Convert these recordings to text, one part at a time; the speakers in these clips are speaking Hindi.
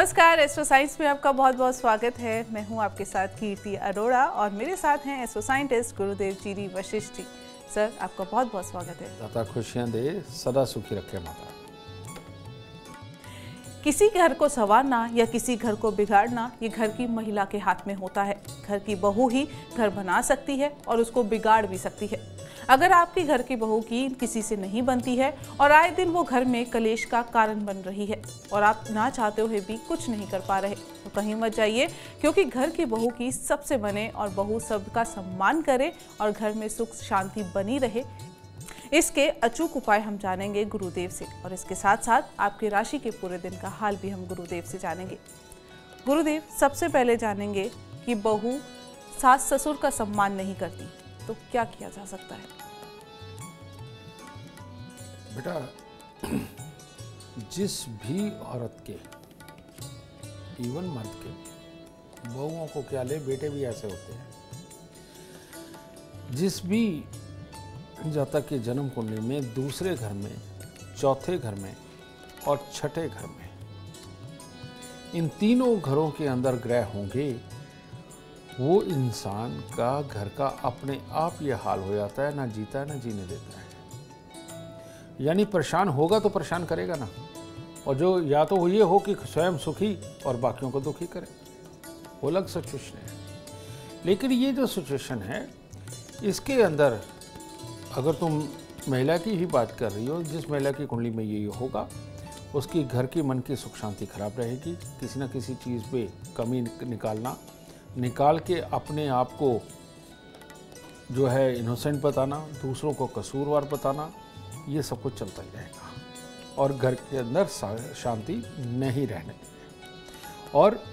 नमस्कार, एस्ट्रो साइंस में आपका बहुत बहुत स्वागत है। मैं हूं आपके साथ कीर्ति अरोड़ा और मेरे साथ हैं एस्ट्रो साइंटिस्ट गुरुदेव जी वशिष्ठ जी। सर, आपका बहुत बहुत स्वागत है। दाता खुशियां दे, सदा सुखी रखे माता। किसी घर को संवारना या किसी घर को बिगाड़ना ये घर की महिला के हाथ में होता है। घर की बहू ही घर बना सकती है और उसको बिगाड़ भी सकती है। अगर आपकी घर की बहू की किसी से नहीं बनती है और आए दिन वो घर में कलेश का कारण बन रही है और आप ना चाहते हुए भी कुछ नहीं कर पा रहे, तो कहीं मत जाइए, क्योंकि घर की बहू की सबसे बने और बहू सबका सम्मान करे और घर में सुख शांति बनी रहे, इसके अचूक उपाय हम जानेंगे गुरुदेव से। और इसके साथ साथ आपकी राशि के पूरे दिन का हाल भी हम गुरुदेव से जानेंगे। गुरुदेव, सबसे पहले जानेंगे कि बहू सास ससुर का सम्मान नहीं करती तो क्या किया जा सकता है? बेटा, जिस भी औरत के, इवन मर्द के, बहुओं को क्या ले, बेटे भी ऐसे होते हैं, जिस भी जातक के जन्म कुंडली में दूसरे घर में, चौथे घर में और छठे घर में, इन तीनों घरों के अंदर ग्रह होंगे, वो इंसान का घर का अपने आप ये हाल हो जाता है, ना जीता है ना जीने देता है। यानी परेशान होगा तो परेशान करेगा ना, और जो या तो ये हो कि स्वयं सुखी और बाकियों को दुखी करे, वो अलग सिचुएशन है। लेकिन ये जो सिचुएशन है, इसके अंदर अगर तुम महिला की ही बात कर रही हो, जिस महिला की कुंडली में ये होगा, उसकी घर की मन की सुख शांति खराब रहेगी। किसी न किसी चीज़ पे कमी निकाल के अपने आप को जो है इनोसेंट बताना, दूसरों को कसूरवार बताना, ये सब कुछ चलता ही रहेगा और घर के अंदर शांति नहीं रहने देंगे। और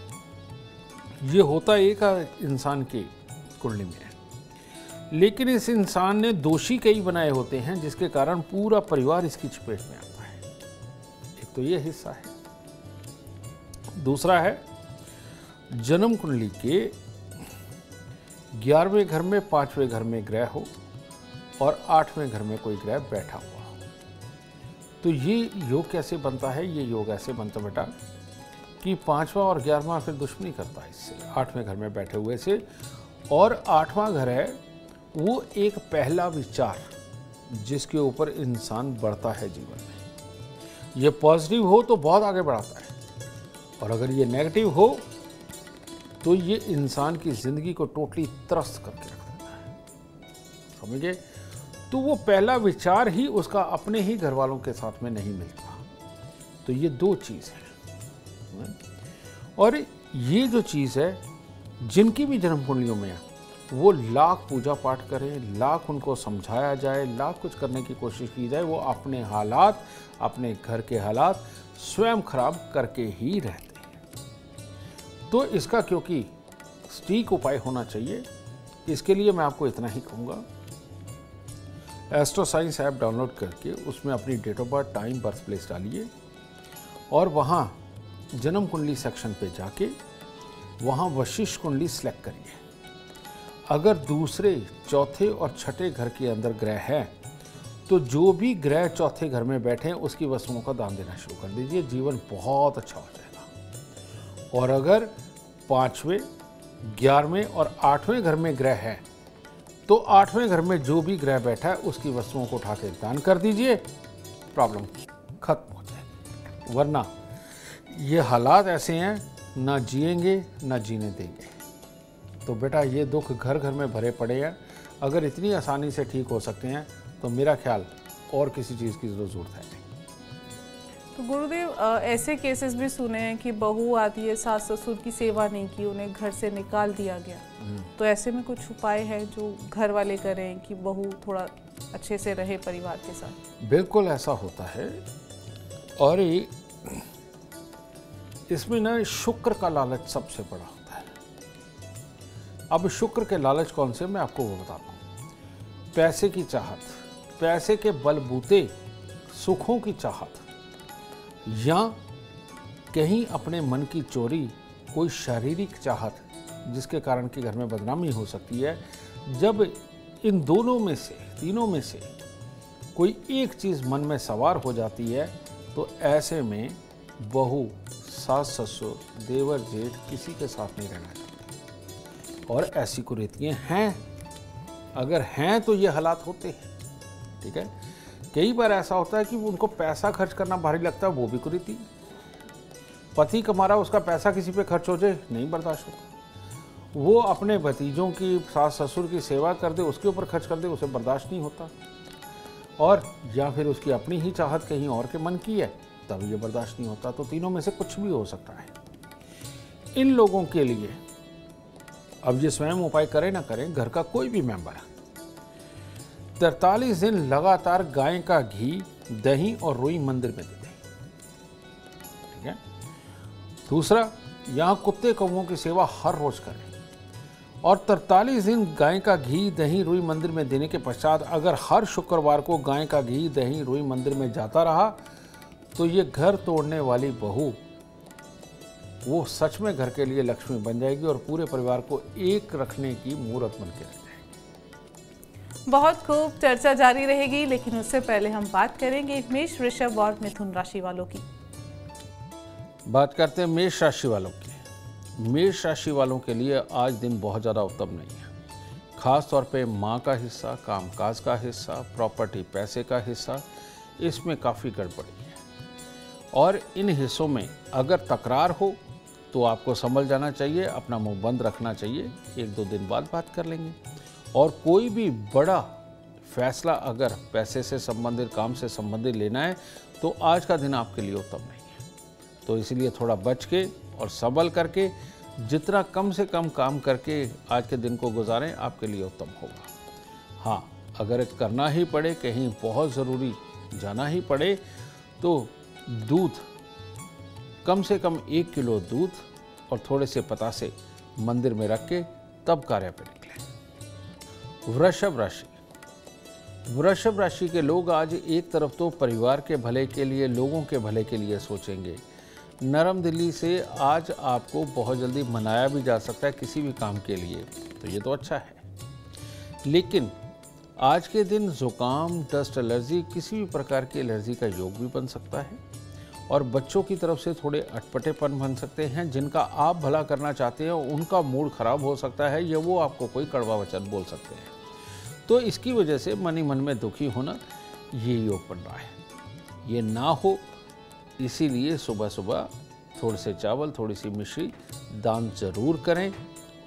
ये होता एक इंसान के कुंडली में है, लेकिन इस इंसान ने दोषी कई बनाए होते हैं, जिसके कारण पूरा परिवार इसकी चपेट में आता है। एक तो ये हिस्सा है। दूसरा है, जन्म कुंडली के 11वें घर में, 5वें घर में ग्रह हो और 8वें घर में कोई ग्रह बैठा हुआ हो, तो ये योग कैसे बनता है? ये योग ऐसे बनता बेटा कि 5वां और 11वां फिर दुश्मनी करता है इससे, 8वें घर में बैठे हुए से। और 8वां घर है वो एक पहला विचार जिसके ऊपर इंसान बढ़ता है जीवन में। ये पॉजिटिव हो तो बहुत आगे बढ़ाता है, और अगर ये नेगेटिव हो तो ये इंसान की जिंदगी को टोटली त्रस्त करके रख देता है। समझे? तो वो पहला विचार ही उसका अपने ही घर वालों के साथ में नहीं मिलता। तो ये दो चीज़ है। और ये जो चीज़ है, जिनकी भी जन्म कुंडलियों में है, वो लाख पूजा पाठ करें, लाख उनको समझाया जाए, लाख कुछ करने की कोशिश की जाए, वो अपने हालात, अपने घर के हालात स्वयं खराब करके ही रहते हैं। तो इसका क्योंकि सटीक उपाय होना चाहिए, इसके लिए मैं आपको इतना ही कहूँगा, एस्ट्रो साइंस ऐप डाउनलोड करके उसमें अपनी date of birth, time, birth place डालिए और वहाँ जन्म कुंडली सेक्शन पे जाके वहाँ वशिष्ठ कुंडली सेलेक्ट करिए। अगर दूसरे, चौथे और छठे घर के अंदर ग्रह है, तो जो भी ग्रह चौथे घर में बैठे हैं उसकी वस्तुओं का दान देना शुरू कर दीजिए, जीवन बहुत अच्छा हो जाएगा। और अगर 5वें, 11वें और 8वें घर में ग्रह है, तो 8वें घर में जो भी ग्रह बैठा है उसकी वस्तुओं को उठा के दान कर दीजिए, प्रॉब्लम खत्म हो जाएगी। वरना ये हालात ऐसे हैं, ना जिएंगे ना जीने देंगे। तो बेटा, ये दुख घर घर में भरे पड़े हैं। अगर इतनी आसानी से ठीक हो सकते हैं तो मेरा ख्याल और किसी चीज़ की ज़रूरत है नहीं। तो गुरुदेव, ऐसे केसेस भी सुने हैं कि बहू आती है, सास ससुर की सेवा नहीं की, उन्हें घर से निकाल दिया गया। तो ऐसे में कुछ उपाय है जो घर वाले करें कि बहू थोड़ा अच्छे से रहे परिवार के साथ? बिल्कुल ऐसा होता है। और इसमें ना शुक्र का लालच सबसे बड़ा होता है। अब शुक्र के लालच कौन से, मैं आपको वो बताता हूँ। पैसे की चाहत, पैसे के बलबूते सुखों की चाहत, या कहीं अपने मन की चोरी, कोई शारीरिक चाहत जिसके कारण कि घर में बदनामी हो सकती है। जब इन दोनों में से, तीनों में से कोई एक चीज़ मन में सवार हो जाती है, तो ऐसे में बहू, सास ससुर, देवर जेठ किसी के साथ नहीं रहना चाहते, और ऐसी कुरीतियाँ हैं। अगर हैं तो ये हालात होते हैं, ठीक है। कई बार ऐसा होता है कि उनको पैसा खर्च करना भारी लगता है, वो भी कुरीति। पति कमा रहा, उसका पैसा किसी पे खर्च हो जाए, नहीं बर्दाश्त होता। वो अपने भतीजों की, सास ससुर की सेवा कर दे, उसके ऊपर खर्च कर दे, उसे बर्दाश्त नहीं होता। और या फिर उसकी अपनी ही चाहत कहीं और के मन की है, तब ये बर्दाश्त नहीं होता। तो तीनों में से कुछ भी हो सकता है। इन लोगों के लिए अब ये स्वयं उपाय करें ना करें, घर का कोई भी मेंबर 43 दिन लगातार गाय का घी, दही और रुई मंदिर में दे दें, ठीक है। दूसरा, यहाँ कुत्ते कौवों की सेवा हर रोज करें, और 43 दिन गाय का घी, दही, रुई मंदिर में देने के पश्चात अगर हर शुक्रवार को गाय का घी, दही, रुई मंदिर में जाता रहा, तो ये घर तोड़ने वाली बहू वो सच में घर के लिए लक्ष्मी बन जाएगी और पूरे परिवार को एक रखने की मूर्त बन के रह जाएगी। बहुत खूब, चर्चा जारी रहेगी, लेकिन उससे पहले हम बात करेंगे मेष, वृषभ और मिथुन राशि वालों की। बात करते हैं मेष राशि वालों की। मेष राशि वालों के लिए आज दिन बहुत ज़्यादा उत्तम नहीं है। खास तौर पे माँ का हिस्सा, कामकाज का हिस्सा, प्रॉपर्टी पैसे का हिस्सा, इसमें काफ़ी गड़बड़ी है। और इन हिस्सों में अगर तकरार हो तो आपको संभल जाना चाहिए, अपना मुंह बंद रखना चाहिए। 1-2 दिन बाद बात कर लेंगे। और कोई भी बड़ा फैसला अगर पैसे से संबंधित, काम से संबंधित लेना है, तो आज का दिन आपके लिए उत्तम नहीं है। तो इसलिए थोड़ा बच के और संभल करके, जितना कम से कम काम करके आज के दिन को गुजारें, आपके लिए उत्तम होगा। हाँ, अगर करना ही पड़े, कहीं बहुत ज़रूरी जाना ही पड़े, तो दूध, कम से कम 1 किलो दूध और थोड़े से पतासे मंदिर में रख के तब कार्य पर निकलें। वृषभ राशि। वृषभ राशि के लोग आज एक तरफ तो परिवार के भले के लिए, लोगों के भले के लिए सोचेंगे। नरम दिली से आज आपको बहुत जल्दी मनाया भी जा सकता है किसी भी काम के लिए, तो ये तो अच्छा है। लेकिन आज के दिन जुकाम, डस्ट एलर्जी, किसी भी प्रकार की एलर्जी का योग भी बन सकता है। और बच्चों की तरफ से थोड़े अटपटेपन बन सकते हैं। जिनका आप भला करना चाहते हैं उनका मूड खराब हो सकता है, या वो आपको कोई कड़वा वचन बोल सकते हैं। तो इसकी वजह से मन ही मन में दुखी होना, ये योग बन रहा है। ये ना हो, इसीलिए सुबह सुबह थोड़े से चावल, थोड़ी सी मिश्री दान जरूर करें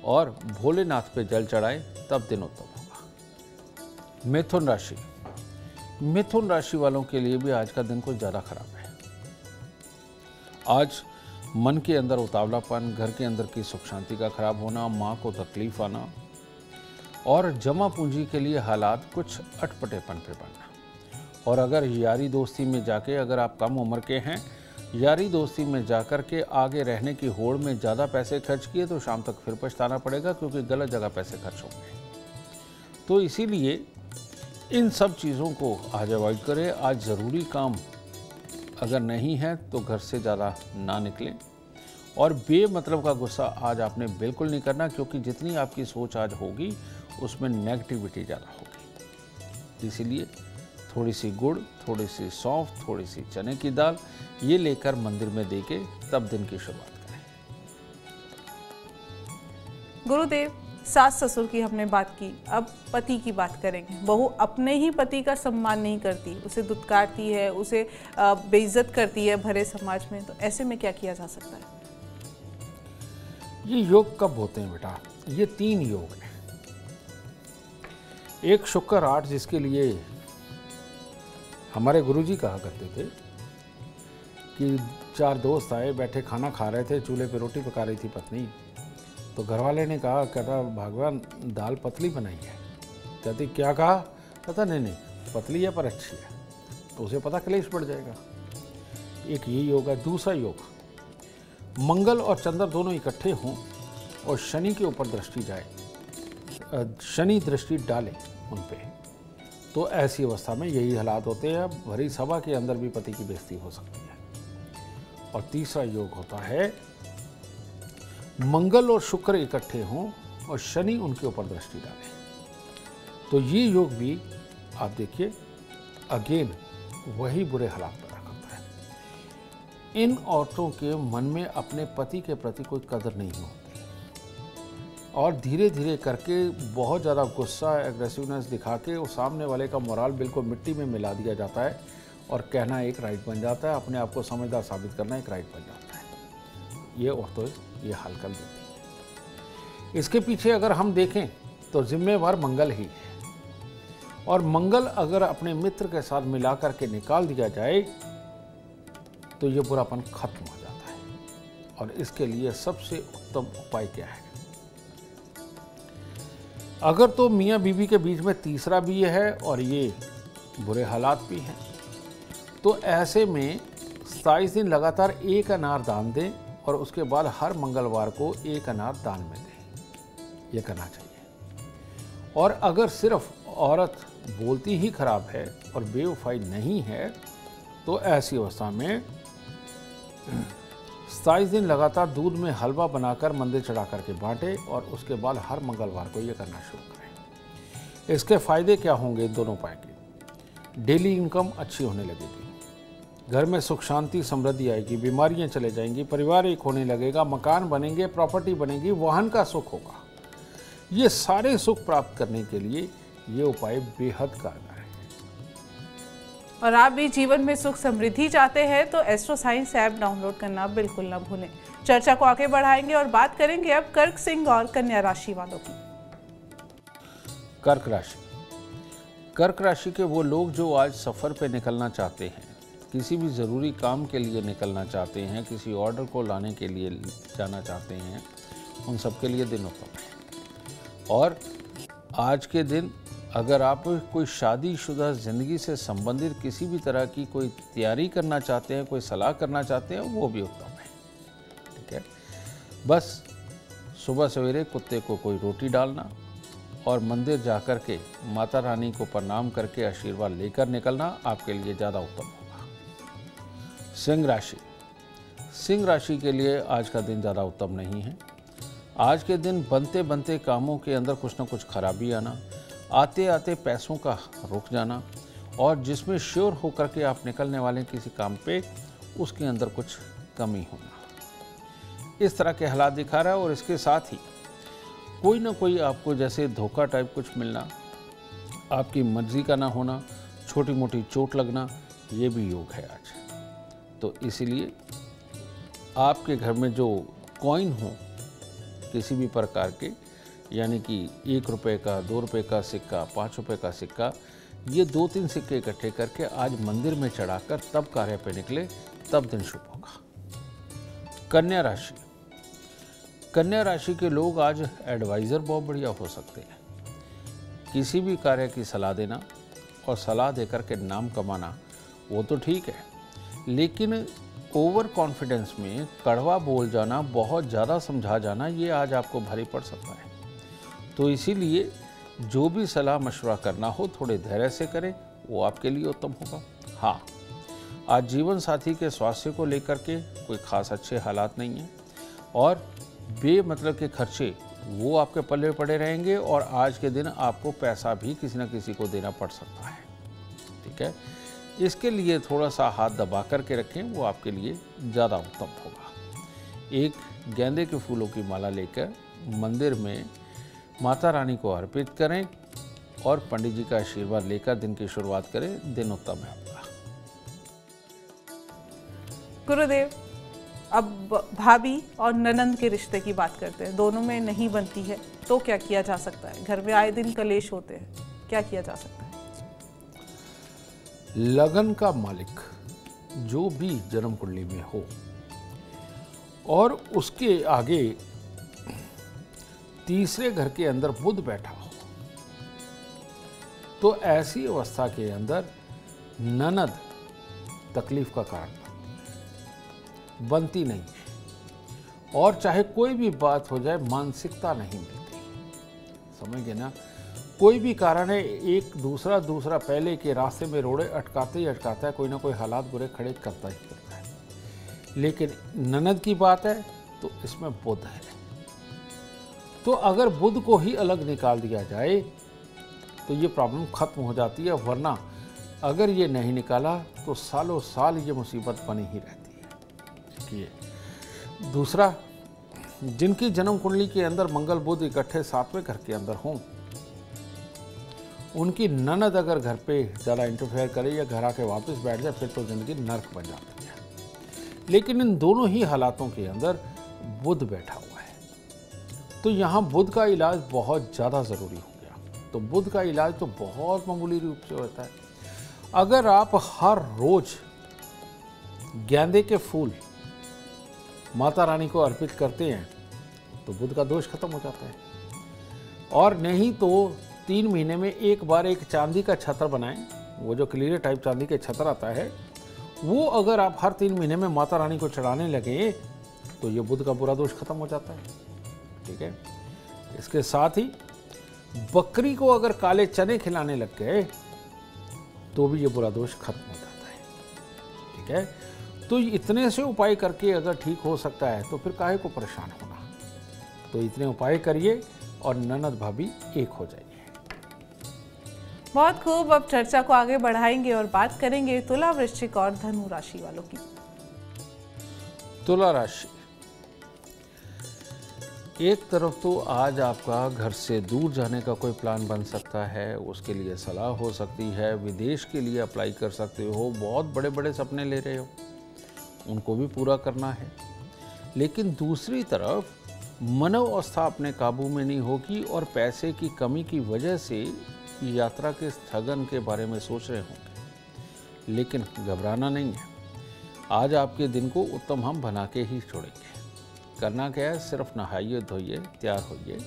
और भोलेनाथ पे जल चढ़ाएं, तब दिन उत्तम होगा। मिथुन राशि। मिथुन राशि वालों के लिए भी आज का दिन कुछ ज़्यादा खराब है। आज मन के अंदर उतावलापन, घर के अंदर की सुख शांति का खराब होना, माँ को तकलीफ आना, और जमा पूंजी के लिए हालात कुछ अटपटेपन पे बनना। और अगर यारी दोस्ती में जाके, अगर आप कम उम्र के हैं, यारी दोस्ती में जाकर के आगे रहने की होड़ में ज़्यादा पैसे खर्च किए, तो शाम तक फिर पछताना पड़ेगा, क्योंकि गलत जगह पैसे खर्च होंगे। तो इसीलिए इन सब चीज़ों को आज अवॉइड करें। आज ज़रूरी काम अगर नहीं है तो घर से ज़्यादा ना निकलें। और बेमतलब का गुस्सा आज आपने बिल्कुल नहीं करना, क्योंकि जितनी आपकी सोच आज होगी उसमें नेगेटिविटी ज़्यादा होगी। इसीलिए थोड़ी सी गुड़, थोड़ी सी सौंफ, थोड़ी सी चने की दाल, ये लेकर मंदिर में दे के तब दिन की शुरुआत करें। गुरुदेव, सास ससुर की हमने बात की, अब पति की बात करेंगे। बहू अपने ही पति का सम्मान नहीं करती, उसे दुत्कारती है, उसे बेइज्जत करती है भरे समाज में, तो ऐसे में क्या किया जा सकता है? ये योग कब होते हैं बेटा? ये 3 योग हैं। एक शुक्र 8, जिसके लिए हमारे गुरुजी कहा करते थे कि 4 दोस्त आए, बैठे खाना खा रहे थे, चूल्हे पे रोटी पका रही थी पत्नी। तो घर वाले ने कहा, कहता भगवान दाल पतली बनाई है। कहती क्या कहा? कहता नहीं पतली है पर अच्छी है। तो उसे पता क्लेश बढ़ जाएगा। एक ये योग है। दूसरा योग, मंगल और चंद्र दोनों इकट्ठे हों और शनि के ऊपर दृष्टि जाए, शनि दृष्टि डाले उन पे, तो ऐसी अवस्था में यही हालात होते हैं। भरी सभा के अंदर भी पति की बेइज्जती हो सकती है। और तीसरा योग होता है, मंगल और शुक्र इकट्ठे हों और शनि उनके ऊपर दृष्टि डाले। तो ये योग भी आप देखिए, अगेन वही बुरे हालात पैदा करता है। इन औरतों के मन में अपने पति के प्रति कोई कदर नहीं होती और धीरे धीरे करके बहुत ज़्यादा गुस्सा, एग्रेसिवनेस दिखा के उस सामने वाले का मोराल बिल्कुल मिट्टी में मिला दिया जाता है और कहना एक राइट बन जाता है, अपने आप को समझदार साबित करना एक राइट बन जाता है। ये औरतें ये हाल कर देती हैं। इसके पीछे अगर हम देखें तो जिम्मेवार मंगल ही है और मंगल अगर अपने मित्र के साथ मिला करके निकाल दिया जाए तो ये बुरापन खत्म हो जाता है। और इसके लिए सबसे उत्तम उपाय क्या है? अगर तो मियाँ बीवी के बीच में तीसरा भी है और ये बुरे हालात भी हैं, तो ऐसे में 27 दिन लगातार एक अनार दान दें और उसके बाद हर मंगलवार को एक अनार दान में दें। ये करना चाहिए। और अगर सिर्फ औरत बोलती ही खराब है और बेवफाई नहीं है तो ऐसी अवस्था में 27 दिन लगातार दूध में हलवा बनाकर मंदिर चढ़ा करके बांटे और उसके बाद हर मंगलवार को ये करना शुरू करें। इसके फायदे क्या होंगे दोनों उपाय के? डेली इनकम अच्छी होने लगेगी, घर में सुख शांति समृद्धि आएगी, बीमारियां चले जाएंगी, परिवार एक होने लगेगा, मकान बनेंगे, प्रॉपर्टी बनेगी, वाहन का सुख होगा। ये सारे सुख प्राप्त करने के लिए ये उपाय बेहद कारगर है। और आप भी जीवन में सुख समृद्धि चाहते हैं तो एस्ट्रो साइंस ऐप डाउनलोड करना बिल्कुल ना भूलें। चर्चा को आगे बढ़ाएंगे और बात करेंगे अब कर्क, सिंह और कन्या राशि वालों की। कर्क राशि। कर्क राशि के वो लोग जो आज सफ़र पे निकलना चाहते हैं, किसी भी ज़रूरी काम के लिए निकलना चाहते हैं, किसी ऑर्डर को लाने के लिए जाना चाहते हैं, उन सब के लिए दिन उत्तम है। और आज के दिन अगर आप कोई शादीशुदा ज़िंदगी से संबंधित किसी भी तरह की कोई तैयारी करना चाहते हैं, कोई सलाह करना चाहते हैं, वो भी उत्तम है। ठीक है, बस सुबह सवेरे कुत्ते को कोई रोटी डालना और मंदिर जा कर के माता रानी को प्रणाम करके आशीर्वाद लेकर निकलना आपके लिए ज़्यादा उत्तम होगा। सिंह राशि। सिंह राशि के लिए आज का दिन ज़्यादा उत्तम नहीं है। आज के दिन बनते बनते कामों के अंदर कुछ ना कुछ खराबी आना, आते आते पैसों का रुक जाना और जिसमें श्योर होकर के आप निकलने वाले किसी काम पे उसके अंदर कुछ कमी होना, इस तरह के हालात दिखा रहा है। और इसके साथ ही कोई ना कोई आपको जैसे धोखा टाइप कुछ मिलना, आपकी मर्जी का ना होना, छोटी मोटी चोट लगना, ये भी योग है आज। तो इसीलिए आपके घर में जो कॉइन हो किसी भी प्रकार के, यानी कि 1 रुपये का, 2 रुपये का सिक्का, 5 रुपये का सिक्का, ये 2-3 सिक्के इकट्ठे करके आज मंदिर में चढ़ाकर तब कार्य पे निकले, तब दिन शुभ होगा। कन्या राशि। कन्या राशि के लोग आज एडवाइज़र बहुत बढ़िया हो सकते हैं। किसी भी कार्य की सलाह देना और सलाह देकर के नाम कमाना वो तो ठीक है, लेकिन ओवर कॉन्फिडेंस में कड़वा बोल जाना, बहुत ज़्यादा समझा जाना, ये आज आपको भारी पड़ सकता है। तो इसीलिए जो भी सलाह मशवरा करना हो थोड़े धैर्य से करें, वो आपके लिए उत्तम होगा। हाँ, आज जीवन साथी के स्वास्थ्य को लेकर के कोई खास अच्छे हालात नहीं हैं और बेमतलब के खर्चे वो आपके पल्ले पड़े रहेंगे और आज के दिन आपको पैसा भी किसी न किसी को देना पड़ सकता है। ठीक है, इसके लिए थोड़ा सा हाथ दबा करके रखें, वो आपके लिए ज़्यादा उत्तम होगा। एक गेंदे के फूलों की माला लेकर मंदिर में माता रानी को अर्पित करें और पंडित जी का आशीर्वाद लेकर दिन की शुरुआत करें, दिन उत्तम है आपका। गुरुदेव, अब भाभी और ननंद के रिश्ते की बात करते हैं। दोनों में नहीं बनती है तो क्या किया जा सकता है? घर में आए दिन कलेश होते हैं, क्या किया जा सकता है? लगन का मालिक जो भी जन्म कुंडली में हो और उसके आगे तीसरे घर के अंदर बुध बैठा हो, तो ऐसी अवस्था के अंदर ननद तकलीफ का कारण बनती नहीं है और चाहे कोई भी बात हो जाए मानसिकता नहीं मिलती। समझ गए ना? कोई भी कारण है, एक दूसरा पहले के रास्ते में रोड़े अटकाते ही अटकाता है, कोई ना कोई हालात बुरे खड़े करता ही करता है। लेकिन ननद की बात है तो इसमें बुध है, तो अगर बुध को ही अलग निकाल दिया जाए तो ये प्रॉब्लम खत्म हो जाती है, वरना अगर ये नहीं निकाला तो सालों साल ये मुसीबत बनी ही रहती है। रखिए। दूसरा, जिनकी जन्म कुंडली के अंदर मंगल बुध इकट्ठे 7वें घर के अंदर हों, उनकी ननद अगर घर पे ज़्यादा इंटरफेयर करे या घर आके वापस बैठ जाए, फिर तो ज़िंदगी नर्क बन जाती है। लेकिन इन दोनों ही हालातों के अंदर बुध बैठा हुआ है, तो यहाँ बुध का इलाज बहुत ज़्यादा ज़रूरी हो गया। तो बुध का इलाज तो बहुत मामूली रूप से होता है। अगर आप हर रोज़ गेंदे के फूल माता रानी को अर्पित करते हैं तो बुध का दोष खत्म हो जाता है। और नहीं तो 3 महीने में एक बार एक चांदी का छत्र बनाएं, वो जो क्लियर टाइप चांदी के छत्र आता है, वो अगर आप हर 3 महीने में माता रानी को चढ़ाने लगे तो ये बुध का बुरा दोष खत्म हो जाता है। ठीक है। इसके साथ ही बकरी को अगर काले चने खिलाने लग गए तो भी ये बुरा दोष खत्म हो जाता है। ठीक है। तो इतने से उपाय करके अगर ठीक हो सकता है तो फिर काहे को परेशान होना। तो इतने उपाय करिए और ननद भाभी एक हो जाइए। बहुत खूब। अब चर्चा को आगे बढ़ाएंगे और बात करेंगे तुला, वृश्चिक और धनु राशि वालों की। तुला राशि, एक तरफ तो आज आपका घर से दूर जाने का कोई प्लान बन सकता है, उसके लिए सलाह हो सकती है, विदेश के लिए अप्लाई कर सकते हो, बहुत बड़े बड़े सपने ले रहे हो, उनको भी पूरा करना है। लेकिन दूसरी तरफ मनोवस्था अपने काबू में नहीं होगी और पैसे की कमी की वजह से यात्रा के स्थगन के बारे में सोच रहे होंगे। लेकिन घबराना नहीं है, आज आपके दिन को उत्तम हम बना के ही छोड़ेंगे। करना क्या है, सिर्फ नहाइए धोइए, तैयार होइए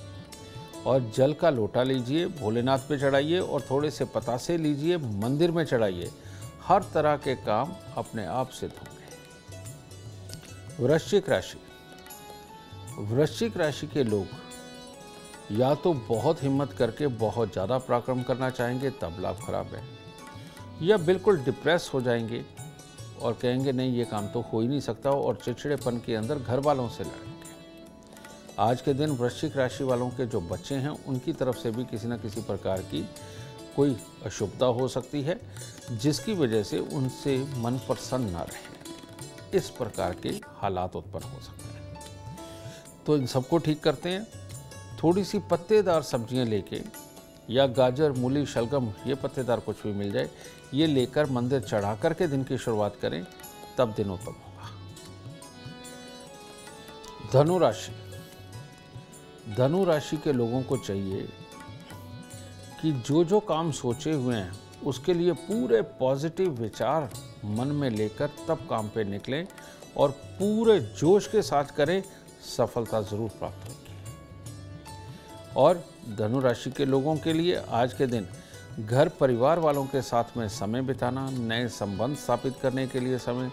और जल का लोटा लीजिए, भोलेनाथ पे चढ़ाइए और थोड़े से पतासे लीजिए, मंदिर में चढ़ाइए। हर तरह के काम अपने आप सिद्ध होंगे। वृश्चिक राशि, वृश्चिक राशि के लोग या तो बहुत हिम्मत करके बहुत ज़्यादा पराक्रम करना चाहेंगे, तब लाभ खराब है, या बिल्कुल डिप्रेस हो जाएंगे और कहेंगे नहीं ये काम तो हो ही नहीं सकता और चिड़चिड़ेपन के अंदर घर वालों से लड़ेंगे। आज के दिन वृश्चिक राशि वालों के जो बच्चे हैं उनकी तरफ से भी किसी न किसी प्रकार की कोई अशुभता हो सकती है, जिसकी वजह से उनसे मन प्रसन्न न रहे। इस प्रकार के हालात उत्पन्न हो सकते हैं। तो इन सबको ठीक करते हैं। थोड़ी सी पत्तेदार सब्जियां लेके, या गाजर, मूली, शलगम, ये पत्तेदार कुछ भी मिल जाए, ये लेकर मंदिर चढ़ा करके दिन की शुरुआत करें, तब दिन उत्तम होगा। धनु राशि, धनु राशि के लोगों को चाहिए कि जो जो काम सोचे हुए हैं उसके लिए पूरे पॉजिटिव विचार मन में लेकर तब काम पे निकलें और पूरे जोश के साथ करें, सफलता जरूर प्राप्त होगी। और धनु राशि के लोगों के लिए आज के दिन घर परिवार वालों के साथ में समय बिताना, नए संबंध स्थापित करने के लिए समय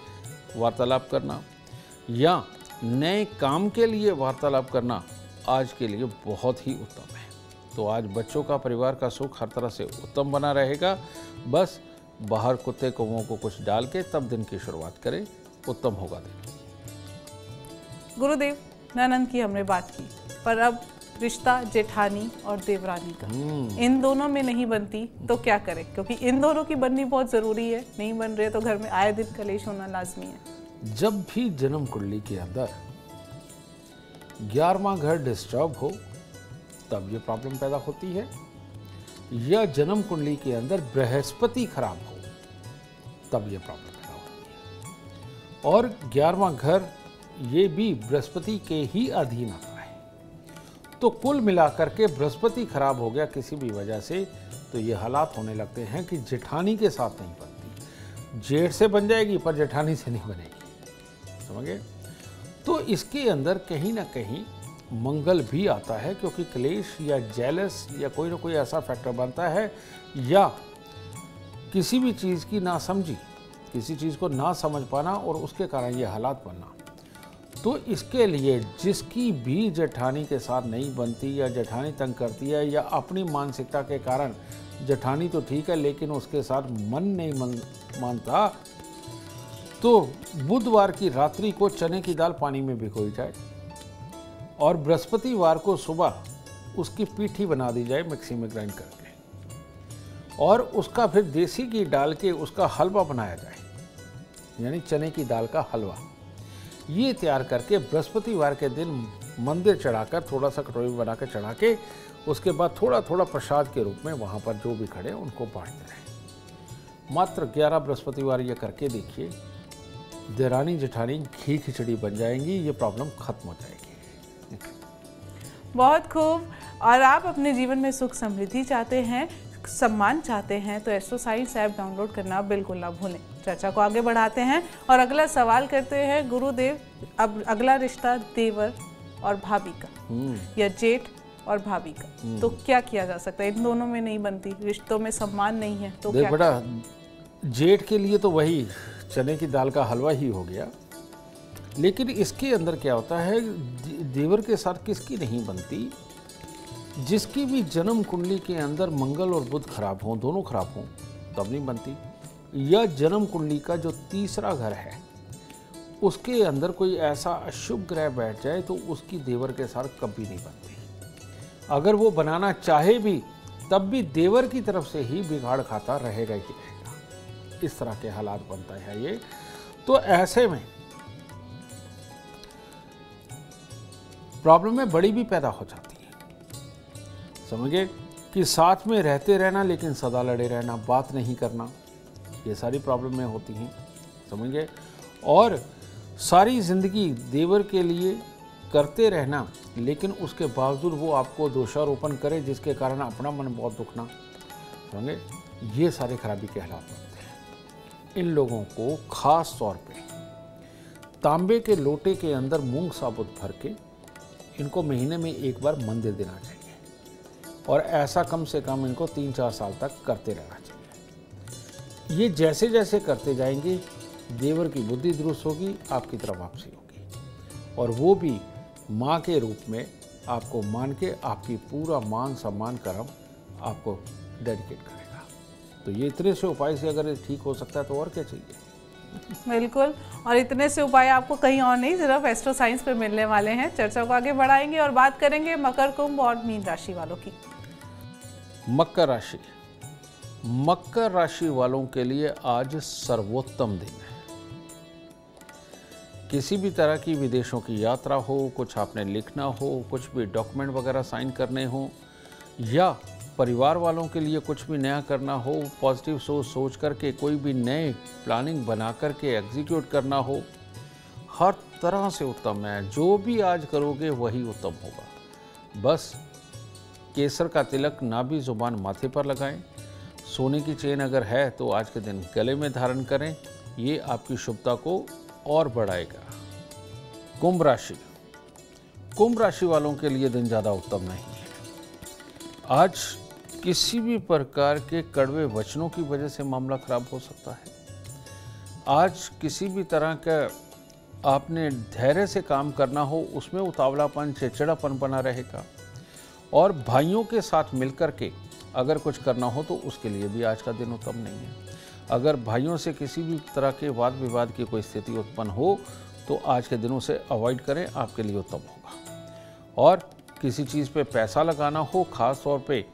वार्तालाप करना या नए काम के लिए वार्तालाप करना आज के लिए बहुत ही उत्तम है। तो आज बच्चों का, परिवार का सुख हर तरह से उत्तम बना रहेगा। बस बाहर कुत्ते कौवों को कुछ डाल के तब दिन की शुरुआत करें, उत्तम होगा दिन। गुरुदेव, ननद की हमने बात की, पर अब रिश्ता जेठानी और देवरानी का, इन दोनों में नहीं बनती तो क्या करें? क्योंकि इन दोनों की बननी बहुत जरूरी है, नहीं बन रहे तो घर में आए दिन कलेश होना लाजमी है। जब भी जन्म कुंडली के अंदर 11वां घर डिस्टर्ब हो तब ये प्रॉब्लम पैदा होती है, या जन्म कुंडली के अंदर बृहस्पति खराब हो तब ये प्रॉब्लम पैदा होती है। और 11वां घर ये भी बृहस्पति के ही अधीन आता है। तो कुल मिलाकर के बृहस्पति खराब हो गया किसी भी वजह से, तो ये हालात होने लगते हैं कि जेठानी के साथ नहीं बनती। जेठ से बन जाएगी पर जेठानी से नहीं बनेगी, समझ गए? तो इसके अंदर कहीं ना कहीं मंगल भी आता है, क्योंकि क्लेश या जेलस या कोई ना कोई ऐसा फैक्टर बनता है, या किसी भी चीज़ की ना समझी, किसी चीज़ को ना समझ पाना और उसके कारण ये हालात बनना। तो इसके लिए जिसकी भी जेठानी के साथ नहीं बनती या जेठानी तंग करती है, या अपनी मानसिकता के कारण जेठानी तो ठीक है लेकिन उसके साथ मन नहीं मानता, तो बुधवार की रात्रि को चने की दाल पानी में भिगोई जाए और बृहस्पतिवार को सुबह उसकी पीठी बना दी जाए मिक्सी में ग्राइंड करके, और उसका फिर देसी घी डाल के उसका हलवा बनाया जाए, यानी चने की दाल का हलवा। ये तैयार करके बृहस्पतिवार के दिन मंदिर चढ़ाकर, थोड़ा सा कटोरी बना कर चढ़ा के, उसके बाद थोड़ा थोड़ा प्रसाद के रूप में वहाँ पर जो भी खड़े उनको बांटते रहें। मात्र 11 बृहस्पतिवार ये करके देखिए, देरानी जेठानी घी खिचड़ी बन जाएंगी, ये प्रॉब्लम खत्म हो जाएगी। बहुत खूब। और आप अपने जीवन में सुख समृद्धि चाहते हैं, सम्मान चाहते हैं, तो एस्ट्रो साइंस ऐप डाउनलोड करना बिल्कुल ना भूलें। चर्चा को आगे बढ़ाते हैं और अगला सवाल करते हैं गुरुदेव। अब अगला रिश्ता देवर और भाभी का या जेठ और भाभी का, तो क्या किया जा सकता है? इन दोनों में नहीं बनती, रिश्तों में सम्मान नहीं है, तो देख क्या? बेटा, जेठ के लिए तो वही चने की दाल का हलवा ही हो गया, लेकिन इसके अंदर क्या होता है, देवर के साथ किसकी नहीं बनती? जिसकी भी जन्म कुंडली के अंदर मंगल और बुध खराब हों, दोनों खराब हों, तब नहीं बनती। या जन्म कुंडली का जो तीसरा घर है उसके अंदर कोई ऐसा अशुभ ग्रह बैठ जाए तो उसकी देवर के साथ कभी नहीं बनती। अगर वो बनाना चाहे भी तब भी देवर की तरफ से ही बिगाड़ खाता रहेगा ही रहेगा। इस तरह के हालात बनता है ये। तो ऐसे में प्रॉब्लम में बड़ी भी पैदा हो जाती है। समझिए कि साथ में रहते रहना लेकिन सदा लड़े रहना, बात नहीं करना, ये सारी प्रॉब्लम में होती हैं। समझिए, और सारी ज़िंदगी देवर के लिए करते रहना लेकिन उसके बावजूद वो आपको दोषारोपण करे जिसके कारण अपना मन बहुत दुखना। समझे, ये सारे खराबी के हालात बनते हैं। इन लोगों को खास तौर पे तांबे के लोटे के अंदर मूंग साबुत भर के इनको महीने में एक बार मंदिर देना चाहिए, और ऐसा कम से कम इनको 3-4 साल तक करते रहना चाहिए। ये जैसे जैसे करते जाएंगे देवर की बुद्धि दुरुस्त होगी, आपकी तरफ वापसी होगी, और वो भी माँ के रूप में आपको मान के आपकी पूरा मान सम्मान कर्म आपको डेडिकेट करेगा। तो ये इतने से उपाय से अगर ठीक हो सकता है तो और क्या चाहिए। बिल्कुल, और इतने से उपाय आपको कहीं और नहीं, सिर्फ एस्ट्रो साइंस पे मिलने वाले हैं। चर्चा को आगे बढ़ाएंगे और बात करेंगे मकर, कुंभ और मीन राशि वालों की। मकर राशि, मकर राशि वालों के लिए आज सर्वोत्तम दिन है। किसी भी तरह की विदेशों की यात्रा हो, कुछ आपने लिखना हो, कुछ भी डॉक्यूमेंट वगैरह साइन करने हो, या परिवार वालों के लिए कुछ भी नया करना हो, पॉजिटिव सोच करके कोई भी नए प्लानिंग बना करके एग्जीक्यूट करना हो, हर तरह से उत्तम है। जो भी आज करोगे वही उत्तम होगा। बस केसर का तिलक नाभि जुबान माथे पर लगाएं। सोने की चेन अगर है तो आज के दिन गले में धारण करें, ये आपकी शुभता को और बढ़ाएगा। कुंभ राशि, कुंभ राशि वालों के लिए दिन ज़्यादा उत्तम नहीं है। आज किसी भी प्रकार के कड़वे वचनों की वजह से मामला खराब हो सकता है। आज किसी भी तरह का आपने धैर्य से काम करना हो, उसमें उतावलापन, चिड़चिड़ापन बना रहेगा। और भाइयों के साथ मिलकर के अगर कुछ करना हो तो उसके लिए भी आज का दिन उत्तम नहीं है। अगर भाइयों से किसी भी तरह के वाद विवाद की कोई स्थिति उत्पन्न हो तो आज के दिनों से अवॉइड करें, आपके लिए उत्तम होगा। और किसी चीज़ पे पैसा लगाना हो, ख़ास तौर पे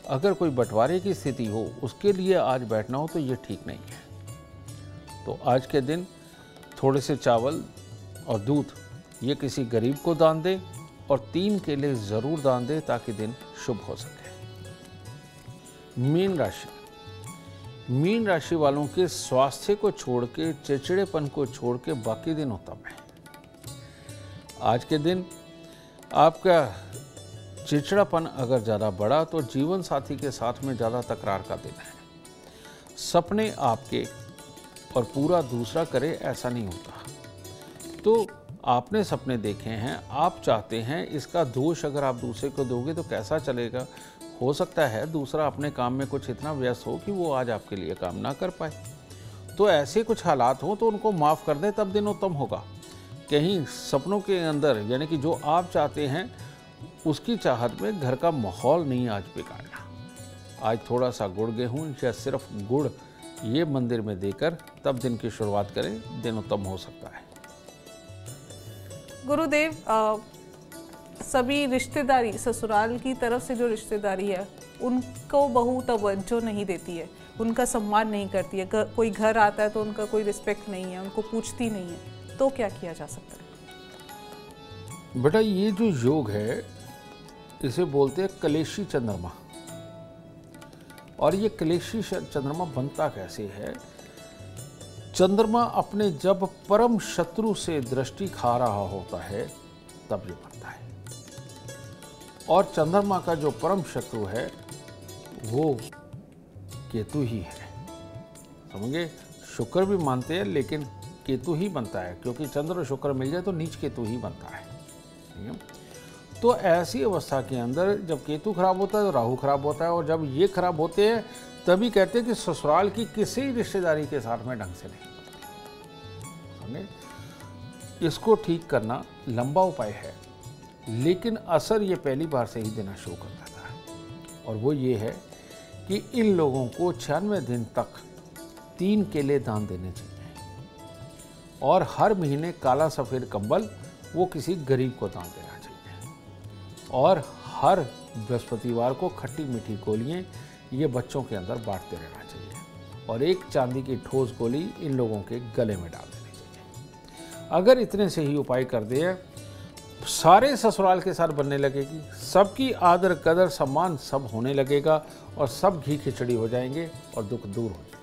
अगर कोई बंटवारे की स्थिति हो, उसके लिए आज बैठना हो तो ये ठीक नहीं है। तो आज के दिन थोड़े से चावल और दूध ये किसी गरीब को दान दें, और 3 केले ज़रूर दान दें ताकि दिन शुभ हो सके। मीन राशि, मीन राशि वालों के स्वास्थ्य को छोड़ के, चिड़चिड़ेपन को छोड़ के बाकी दिन उत्तम है। आज के दिन आपका चिड़चिड़ापन अगर ज़्यादा बढ़ा तो जीवन साथी के साथ में ज़्यादा तकरार का दिन है। सपने आपके और पूरा दूसरा करे ऐसा नहीं होता। तो आपने सपने देखे हैं, आप चाहते हैं, इसका दोष अगर आप दूसरे को दोगे तो कैसा चलेगा। हो सकता है दूसरा अपने काम में कुछ इतना व्यस्त हो कि वो आज आपके लिए काम ना कर पाए। तो ऐसे कुछ हालात हो तो उनको माफ़ कर दें, तब दिन उत्तम होगा। कहीं सपनों के अंदर यानी कि जो आप चाहते हैं उसकी चाहत में घर का माहौल नहीं आज बिगाड़ना। आज थोड़ा सा गुड़ गेहूँ या सिर्फ गुड़ ये मंदिर में देकर तब दिन की शुरुआत करें, दिन उत्तम हो सकता है। गुरुदेव, सभी रिश्तेदारी, ससुराल की तरफ से जो रिश्तेदारी है उनको बहू तवज्जो नहीं देती है, उनका सम्मान नहीं करती है। कोई घर आता है तो उनका कोई रिस्पेक्ट नहीं है, उनको पूछती नहीं है, तो क्या किया जा सकता है? बेटा ये जो योग है इसे बोलते हैं कलेशी चंद्रमा। और ये कलेशी चंद्रमा बनता कैसे है? चंद्रमा अपने जब परम शत्रु से दृष्टि खा रहा होता है तब ये बनता है। और चंद्रमा का जो परम शत्रु है वो केतु ही है। समझे? शुक्र भी मानते हैं लेकिन केतु ही बनता है, क्योंकि चंद्र और शुक्र मिल जाए तो नीच केतु ही बनता है। तो ऐसी अवस्था के अंदर जब केतु खराब होता है तो राहु खराब होता है, और जब ये खराब होते हैं तभी कहते हैं कि ससुराल की किसी रिश्तेदारी के साथ में ढंग से नहीं बनते। इसको ठीक करना लंबा उपाय है, लेकिन असर ये पहली बार से ही देना शुरू कर देता है। और वो ये है कि इन लोगों को 96 दिन तक 3 केले दान देने चाहिए, और हर महीने काला सफ़ेद कंबल वो किसी गरीब को दान देना चाहिए, और हर बृहस्पतिवार को खट्टी मीठी गोलियाँ ये बच्चों के अंदर बांटते रहना चाहिए, और एक चांदी की ठोस गोली इन लोगों के गले में डाल देनी चाहिए। अगर इतने से ही उपाय कर दिए, सारे ससुराल के साथ बनने लगेगी, सबकी आदर कदर सम्मान सब होने लगेगा, और सब घी खिचड़ी हो जाएंगे और दुख दूर हो जाएंगे।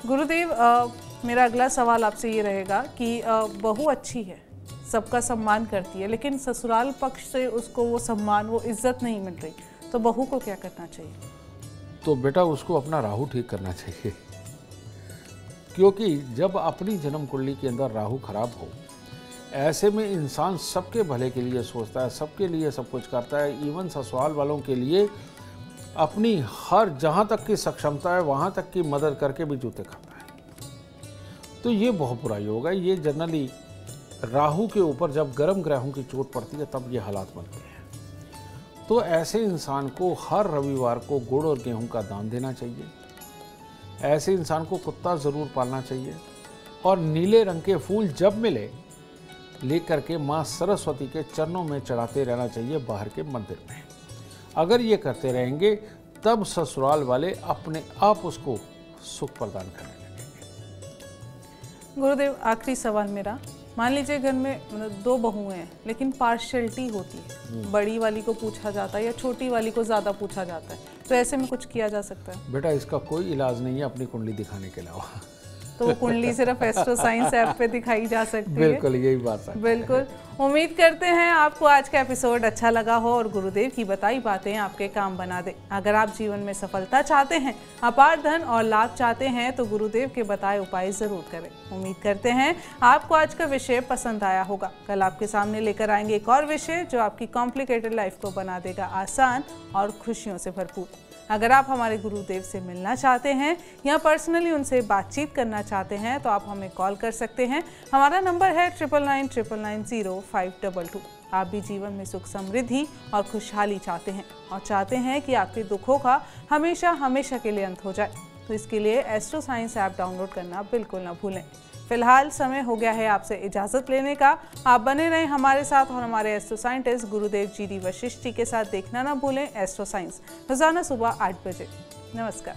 गुरुदेव, मेरा अगला सवाल आपसे ये रहेगा कि बहू अच्छी है, सबका सम्मान करती है, लेकिन ससुराल पक्ष से उसको वो सम्मान, वो इज्जत नहीं मिल रही, तो बहू को क्या करना चाहिए? तो बेटा उसको अपना राहु ठीक करना चाहिए, क्योंकि जब अपनी जन्म कुंडली के अंदर राहु खराब हो, ऐसे में इंसान सबके भले के लिए सोचता है, सबके लिए सब कुछ करता है, इवन ससुराल वालों के लिए अपनी हर जहाँ तक की सक्षमता है वहाँ तक की मदद करके भी जूते खाता है। तो ये बहुत बुरा योग है। ये जनरली राहु के ऊपर जब गर्म ग्रहों की चोट पड़ती है तब ये हालात बनते हैं। तो ऐसे इंसान को हर रविवार को गुड़ और गेहूं का दान देना चाहिए। ऐसे इंसान को कुत्ता ज़रूर पालना चाहिए, और नीले रंग के फूल जब मिले लेकर के माँ सरस्वती के चरणों में चढ़ाते रहना चाहिए बाहर के मंदिर में। अगर ये करते रहेंगे तब ससुराल वाले अपने आप उसको सुख प्रदान करने लगेंगे। गुरुदेव, आखिरी सवाल मेरा, मान लीजिए घर में 2 बहुएं हैं, लेकिन पार्शियलिटी होती है, बड़ी वाली को पूछा जाता है या छोटी वाली को ज़्यादा पूछा जाता है, तो ऐसे में कुछ किया जा सकता है? बेटा इसका कोई इलाज नहीं है अपनी कुंडली दिखाने के अलावा। तो वो कुंडली सिर्फ एस्ट्रो साइंस ऐप पे दिखाई जा सकती है। बिल्कुल यही बात है। बिल्कुल। उम्मीद करते हैं आपको आज का एपिसोड अच्छा लगा हो और गुरुदेव की बताई बातें आपके काम बना दे। अगर आप जीवन में सफलता चाहते हैं, अपार धन और लाभ चाहते हैं, तो गुरुदेव के बताए उपाय जरूर करें। उम्मीद करते हैं आपको आज का विषय पसंद आया होगा। कल आपके सामने लेकर आएंगे एक और विषय जो आपकी कॉम्प्लिकेटेड लाइफ को बना देगा आसान और खुशियों से भरपूर। अगर आप हमारे गुरुदेव से मिलना चाहते हैं या पर्सनली उनसे बातचीत करना चाहते हैं तो आप हमें कॉल कर सकते हैं। हमारा नंबर है 9999090522। आप भी जीवन में सुख समृद्धि और खुशहाली चाहते हैं और चाहते हैं कि आपके दुखों का हमेशा हमेशा के लिए अंत हो जाए, तो इसके लिए एस्ट्रो साइंस ऐप डाउनलोड करना बिल्कुल ना भूलें। फिलहाल समय हो गया है आपसे इजाज़त लेने का। आप बने रहें हमारे साथ और हमारे एस्ट्रो साइंटिस्ट गुरुदेव जी डी वशिष्ठ जी के साथ देखना ना भूलें एस्ट्रो साइंस, रोजाना सुबह 8 बजे। नमस्कार।